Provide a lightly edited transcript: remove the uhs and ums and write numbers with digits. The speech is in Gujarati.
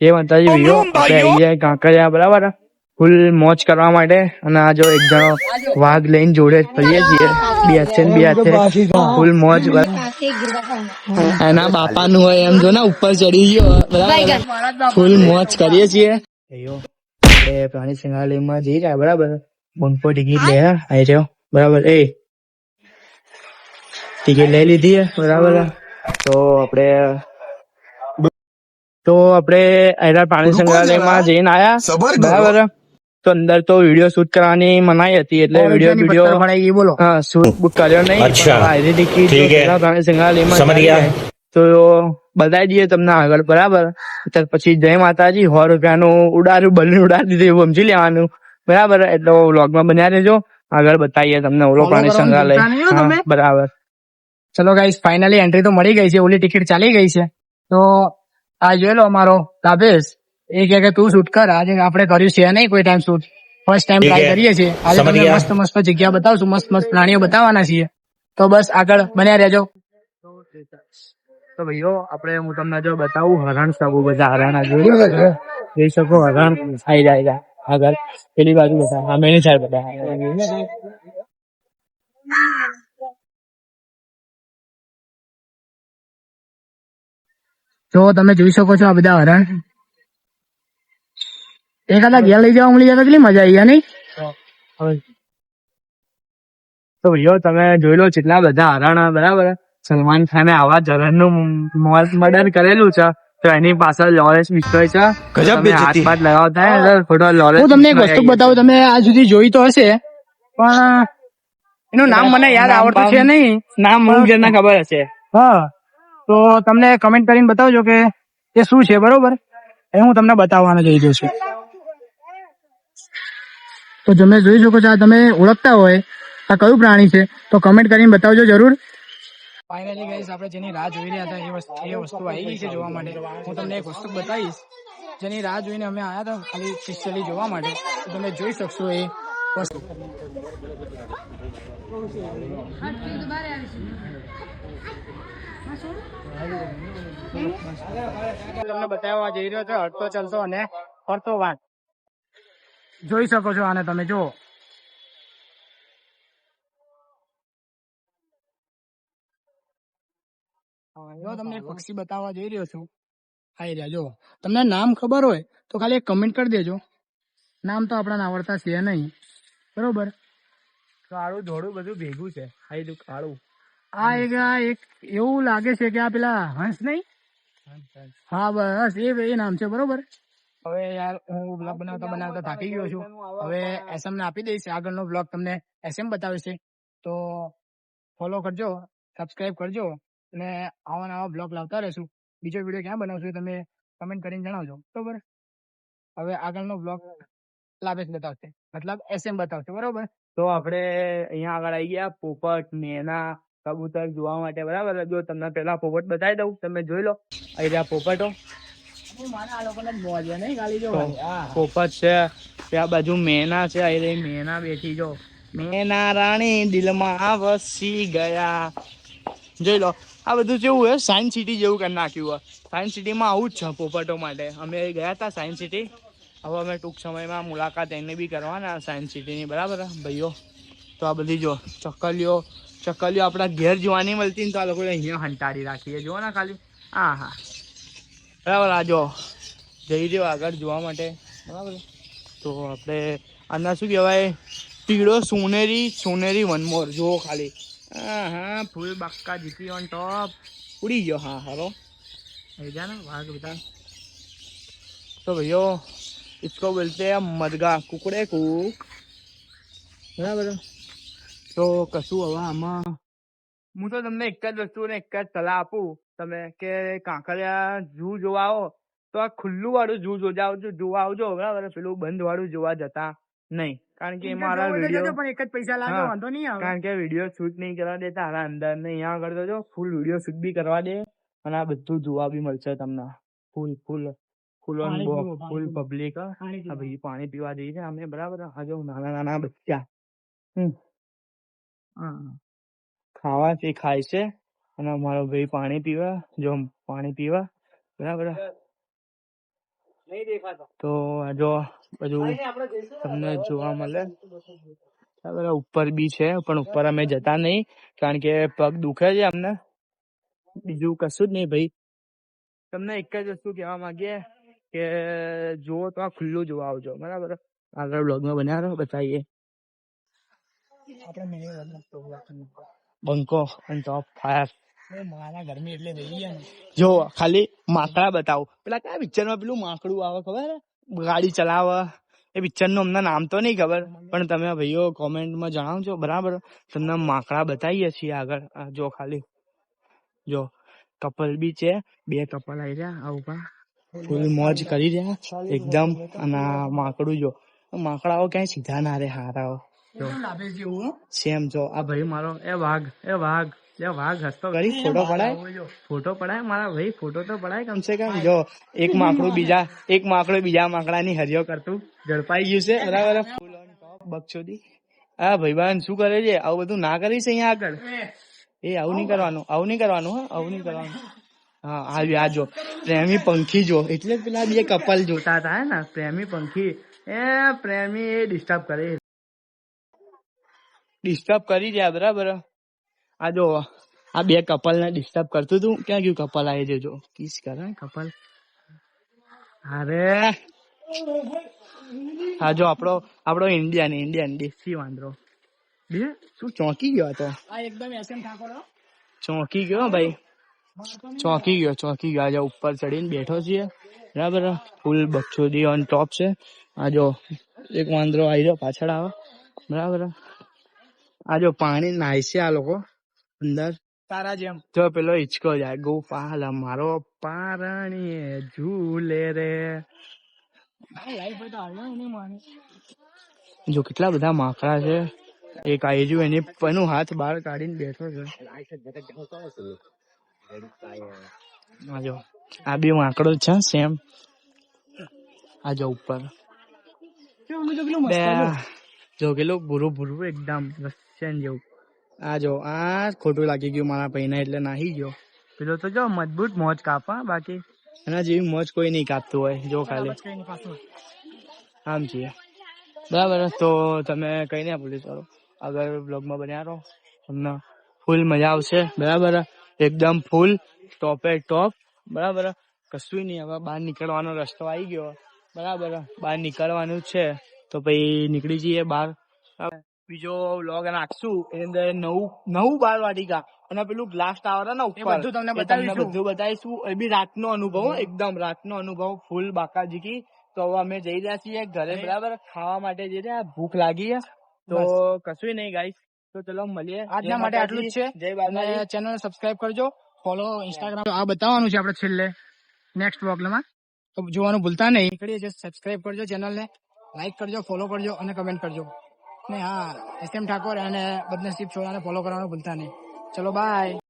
એ માતાજી વિયો આપણે આવી જાય કાંકરિયા બરાબર ફૂલ મોજ કરવા માટે. અને આ જો એક જણો વાઘ લઈને જોડે ફરીએ છીએ, બે હાથે ને બે હાથે ફૂલ મોજ. એના બાપા નું હોય એમ જો ને ઉપર ચડી ગયો બરાબર, ફૂલ મોજ કરીએ છીએ. આપણે પ્રાણી સંગ્રહાલયમાં જઈ રહ્યા બરાબર, બંકો ટિકિટ લે આવી રહ્યો બરાબર. ટિકિટ લઈ લીધી બરાબર. તો આપણે અહીંયા પ્રાણી સંગ્રહાલયમાં જઈને આયા બરાબર. તો અંદર તો વિડીયો શૂટ કરવાની મનાઈ હતી, એટલે વિડીયો શૂટ કર્યો નહીં. પ્રાણી સંગ્રહાલયમાં તો બતાવી દઈએ તમને આગળ બરાબર. ત્યાર પછી જય માતાજી, 100 રૂપિયાનું ઉડાડ્યું, બલૂન ઉડાડી દીધું એવું સમજી લેવાનું બરાબર. એટલે વ્લોગમાં બન્યા રહેજો, આગળ બતાવીએ તમને ઓલો પ્રાણી સંગ્રહાલય બરાબર. ચલો ગાઈસ, ફાઇનલી એન્ટ્રી તો મળી ગઈ છે, ઓલી ટિકિટ ચાલી ગઈ છે. તો આ જોઈ લો અમારો લાભેશ, એ કે તું શૂટ કર. આજે આપણે કર્યું છે નહીં કોઈ time shoot, first time try કરીએ છીએ. આજે તમને મસ્ત મસ્ત જગ્યા બતાવશું, મસ્ત મસ્ત પ્રાણીઓ બતાવવાના છીએ. તો બસ આગળ બન્યા રહેજો. તો ભાઈઓ આપણે હું તમને જો બતાવું હરણ, સબુ બધા હરણ જોઈ શકો. હરણ આવી જાય આગળ પેલી બાજુ બધા, હા મેની સાઈડ બધા. તો તમે જોઈ શકો છો આ બધા હરણ. એકાદા ઘેર લઈ જવા મળી જાય તો કેટલી મજા આવી નહીં? તો ભાઈઓ તમે જોઈ લો કેટલા બધા હરણ બરાબર. સલમાન ખાને આવા જ હરણનું મર્ડર કરેલું છે, તો એની પાછળ લોરેન્સ બિશ્નોઈ છે. હાથ પાથ લગાવતા ખોટો લોરેન્સ. હું તમને એક વસ્તુ બતાવું, તમે આ સુધી જોઈ તો હશે પણ એનું નામ મને યાદ આવડતું છે નહીં. નામ અમુક જણને ખબર હશે. હા, તો તમને કમેન્ટ કરીને બતાવજો કે એ શું છે બરોબર. એ હું તમને બતાવવાનો જઈ રહ્યો છું. તો તમે જોઈ શકો છો, તમે ઓળખતા હોય આ કયું પ્રાણી છે તો કમેન્ટ કરીને બતાવજો જરૂર. ફાઇનલી ગાઈસ, આપણે જેની રાહ જોઈ રહ્યા હતા એ વસ્તુ આવી ગઈ છે જોવા માટે. હું તમને એક વસ્તુ બતાવીશ જેની રાહ જોઈને અમે આવ્યા હતા ખાલી સ્પેશિયલી જોવા માટે. તો તમે જોઈ શકશો એ વસ્તુ. તમને બતાવવા જઈ રહ્યો છે હરતો ચાલતો અને ફરતો વાઘ. જોઈ શકો છો આને તમે જુઓ. તમને એક પક્ષી બતાવવા જઈ રહ્યો છું. આઈ રહ્યા જો. તમને નામ ખબર હોય તો ખાલી એક કમેન્ટ કરી દેજો. નામ તો આપણાને આવડતા છે નહીં બરોબર. કાળું ધોળું બધું ભેગું છે. આઈ કાળું. આ એક એવું લાગે છે કે આ પેલા હંસ નહીં? હા બસ એ નામ છે બરોબર. હવે યાર હું બ્લોગ બનાવતા થાકી ગયો છું. હવે એસએમ ને આપી દઈશ. આગળનો બ્લોગ તમને એસએમ બતાવશે. તો ફોલો કરજો, સબસ્ક્રાઇબ કરજો અને આવા નવા બ્લોગ લાવતા રહેશું. બીજો વિડીયો ક્યાં બનાવશું તમે કમેન્ટ કરીને જણાવજો બરોબર. હવે આગળનો બ્લોગ લાભેશ બતાવશે, મતલબ એસએમ બતાવશે બરોબર. તો આપણે અહીંયા આગળ આવી ગયા પોપટ, મેના, કબૂતર જોવા માટે બરાબર. જો તમને પેલા પોપટ બતાવી દઉં, તમે જોઈ લો. અહીં રહ્યા પોપટો. પોપટ છે, ત્યાં બાજુ મેના છે. અહીં મેના બેઠી જો. મેના રાણી દિલમાં વસી ગયા. જોઈ લો. આ બધું કેવું હોય, સાયન્સ સિટી જેવું કરી નાખ્યું હોય. સાયન્સ સિટીમાં આવું જ છે પોપટો માટે. અમે ગયા હતા સાયન્સ સિટી. હવે અમે ટૂંક સમયમાં મુલાકાત એને બી કરવાના સાયન્સ સિટીની બરાબર ભાઈઓ. તો આ બધી જો ચક્કલીઓ આપણા ઘેર જોવાની મળતી ને તો આ લોકો અહીંયા હંટાડી રાખીએ. જુઓ ને ખાલી. હા હા બરાબર. આ જો જઈ રહ્યો આગળ જોવા માટે બરાબર. તો આપણે આના શું કહેવાય, પીળો સોનેરી વનમોર જુઓ ખાલી. હા ફૂલ બાક્કા જીતી ઓન ટોપ. ઉડી ગયો. હા હારો આવી જા ને વાઘ બધા. તો ભાઈઓ इसको बोलते हैं मदगा, कुकड़े कूक બરાબર. તો કશું હવે આમાં હું તો તમને એક જ વસ્તુ ને એક જ સલાહ આપું તમે કે કાંકરિયા ઝૂ જોવા આવો તો આ ખુલ્લું વાળું ઝૂ જોવા આવજો બરાબર. પેલું બંધ વાળું જોવા જતા નહીં, કારણ કે મારા વિડીયો પણ એક જ પૈસા લાગે, વાંધો નહીં આવે. કારણ કે વિડીયો શૂટ નહીં કરવા દેતા હારા અંદર ને અહીંયા આગળ તો જો ફૂલ વિડીયો શૂટ બી કરવા દે અને આ બધું જોવા બી મળશે તમને. ફૂલ પબ્લિક. ભાઈ પાણી પીવા જઈએ છે અમે બરાબર. આ જો નાના બચ્ચા ખાવા તે ખાય છે અને અમારો ભાઈ પાણી પીવા બરાબર. તો આ જો બધું તમને જોવા મળે. બરાબર, ઉપર બી છે પણ ઉપર અમે જતા નહીં કારણ કે પગ દુખે છે અમને. બીજું કશું જ નહીં ભાઈ. તમને એક જ વસ્તુ કહેવા માંગીએ કે જુઓ તો આ ખુલ્લું જોવા આવજો. બરાબર, આગળ બ્લોગમાં બન્યા રહો, બતાવીએ બંકો અને ટોપ ફાયર. જો ખાલી માકડા બતાવું. પેલા કયા પિક્ચરમાં પેલું માકડું આવે ખબર, ગાડી ચલાવે એ પિક્ચર નું અમને નામ તો નહીં ખબર, પણ તમે ભાઈઓ કોમેન્ટમાં જણાવજો. બરાબર, તમને માકડા બતાવીએ છીએ આગળ. જો ખાલી જો કપલ બી છે, 2 કપલ આવી રહ્યા આ ઉપર, ફૂલ મોજ કરી રહ્યા એકદમ. અને આ માકડું જો, માકડાઓ ક્યાંય સીધા ના રે હારાઓ. સેમ જો આ ભાઈ મારો એ વાઘ હસતો કરી ફોટો પડાય મારા ભાઈ, ફોટો તો પડાય કમસે કમ. જો એક માકડું બીજા માકડાની હરિયો કરતું ઝડપાઈ ગયું છે. બરાબર, ફૂલ ઓન ટોપ બક્ષોદી. હા ભાઈબાન શું કરે છે? આવું બધું ના કરીશ અહીંયા આગળ. એ આવું નહીં કરવાનું આવું નહીં કરવાનું. હા આ જો પ્રેમી પંખી જો, એટલે પેલા 2 કપલ જોતા હતા હે ને, પ્રેમી પંખી. પ્રેમી એ ડિસ્ટર્બ કરી રહ્યા. બરાબર, આ જો આ 2 કપલ ને ડિસ્ટર્બ કરતું હતું. ક્યાં ગયું કપલ? આવી જજો, કિસ કરે કપલ. અરે હા જો આપણો ઇન્ડિયન દેશી વાંદરો શું ચોંકી ગયો હતો. ચોંકી ગયો ભાઈ, ચોંકી ગયો. આજે ઉપર ચડીને બેઠો છીએ. બરાબર, ફૂલ બક્ષોદી ઓન ટોપ છે. આ જો એક વાંદરો આવી રહ્યો પાછળ આવે. બરાબર, આ જો પાણી નાય છે આ લોકો અંદર તારા જેમ. જો પેલો હિચકો જાય, ગોપાલ મારો પારણીએ ઝૂલે રે. જો કેટલા બધા માકડા છે. એક આઈજુ એનું હાથ બહાર કાઢીને બેઠો છે. જો આ 2 માકડો છે સેમ. આ જો ઉપર જો પેલું ભૂરું એકદમ રશિયન જેવું. આ જો આ ખોટું લાગી ગયું મારા ભાઈને, એટલે નાહી ગયો. પેલો તો જો મજબૂત મોજ કાપા, બાકી એના જેવી મોજ કોઈ નહીં કાપતું હોય. જો ખાલી આમ છીએ. બરાબર, તો તમે કઈ ના ભૂલી ચાલો આગળ બ્લોગમાં બન્યા રહો, તમને ફૂલ મજા આવશે. બરાબર, એકદમ ફૂલ ટોપે ટોપ. બરાબર, કશું નહીં. હવે બહાર નીકળવાનો રસ્તો આવી ગયો. બરાબર, બહાર નીકળવાનું છે તો પછી નીકળી જઈએ બહાર. બીજો વ્લોગ નાખશું એની અંદર નવું બાળ વાટિકા અને પેલું ગ્લાસ ટાવર ને ઉપર તમને બધું બતાવીશું. એ બી રાતનો અનુભવ, એકદમ રાતનો અનુભવ, ફૂલ બાકાજીકી. તો હવે અમે જઈ રહ્યા છીએ ઘરે. બરાબર, ખાવા માટે જઈ રહ્યા, ભૂખ લાગી તો કશું નહીં ગાઈસ. તો ચલો મળીએ. આજના માટે આટલું જ છે. જય બાલાજી. ચેનલ સબસ્ક્રાઇબ કરજો, ફોલો, ઇન્સ્ટાગ્રામ આ બતાવવાનું છે આપણે છેલ્લે નેક્સ્ટ વ્લોગમાં, તો જોવાનું ભૂલતા નહીં. સબસ્ક્રાઇબ કરજો ચેનલને, લાઈક કરજો, ફોલો કરજો અને કમેન્ટ કરજો. ને હા, SM ઠાકોર અને બદનસીબ છોડાને ફોલો કરવાનું ભૂલતા નહીં. ચલો બાય.